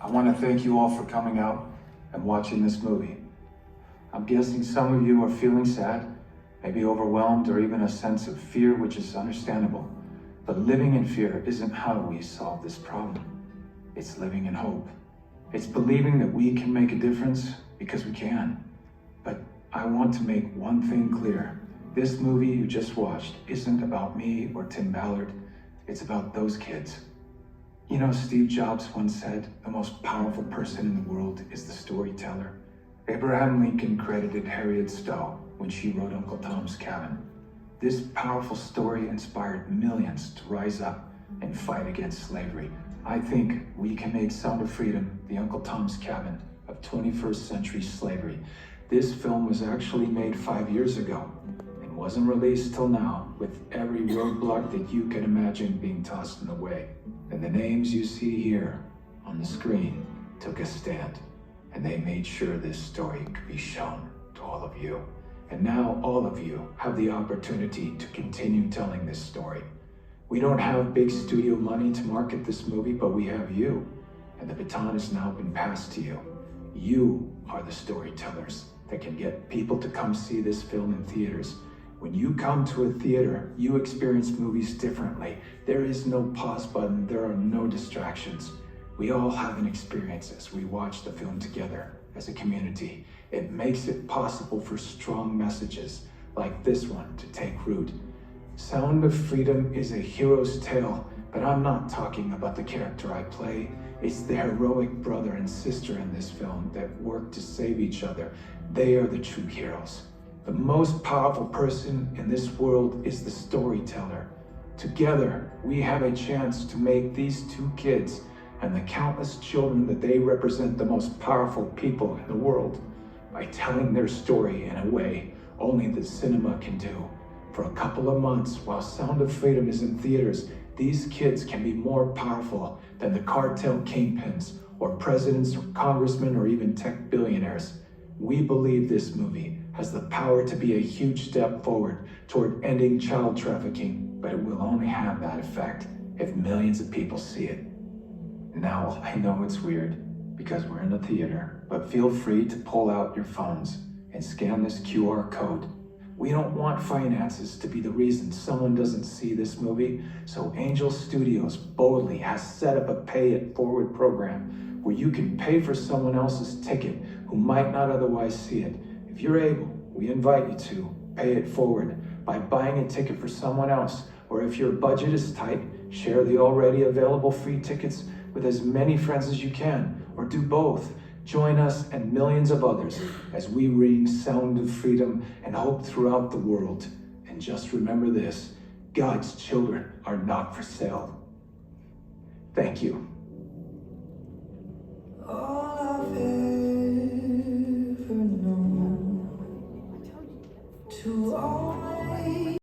I want to thank you all for coming out and watching this movie. I'm guessing some of you are feeling sad, maybe overwhelmed, or even a sense of fear, which is understandable. But living in fear isn't how we solve this problem. It's living in hope. It's believing that we can make a difference because we can. But I want to make one thing clear. This movie you just watched isn't about me or Tim Ballard. It's about those kids. You know, Steve Jobs once said, the most powerful person in the world is the storyteller. Abraham Lincoln credited Harriet Stowe when she wrote Uncle Tom's Cabin. This powerful story inspired millions to rise up and fight against slavery. I think we can make Sound of Freedom the Uncle Tom's Cabin of 21st century slavery. This film was actually made 5 years ago and wasn't released till now, with every roadblock that you can imagine being tossed in the way. And the names you see here on the screen took a stand, and they made sure this story could be shown to all of you. And now all of you have the opportunity to continue telling this story. We don't have big studio money to market this movie, but we have you, and the baton has now been passed to you. You are the storytellers that can get people to come see this film in theaters. When you come to a theater, you experience movies differently. There is no pause button, there are no distractions. We all have an experience as we watch the film together as a community. It makes it possible for strong messages like this one to take root. Sound of Freedom is a hero's tale, but I'm not talking about the character I play. It's the heroic brother and sister in this film that work to save each other. They are the true heroes. The most powerful person in this world is the storyteller. Together, we have a chance to make these two kids and the countless children that they represent the most powerful people in the world by telling their story in a way only the cinema can do. For a couple of months, while Sound of Freedom is in theaters, these kids can be more powerful than the cartel kingpins or presidents or congressmen or even tech billionaires. We believe this movie has the power to be a huge step forward toward ending child trafficking, but it will only have that effect if millions of people see it. Now, I know it's weird because we're in a theater, but feel free to pull out your phones and scan this QR code. We don't want finances to be the reason someone doesn't see this movie, so Angel Studios boldly has set up a pay it forward program where you can pay for someone else's ticket who might not otherwise see it. If you're able, we invite you to pay it forward by buying a ticket for someone else, or if your budget is tight, share the already available free tickets with as many friends as you can, or do both. Join us and millions of others as we ring Sound of Freedom and hope throughout the world. And just remember this, God's children are not for sale. Thank you. Oh.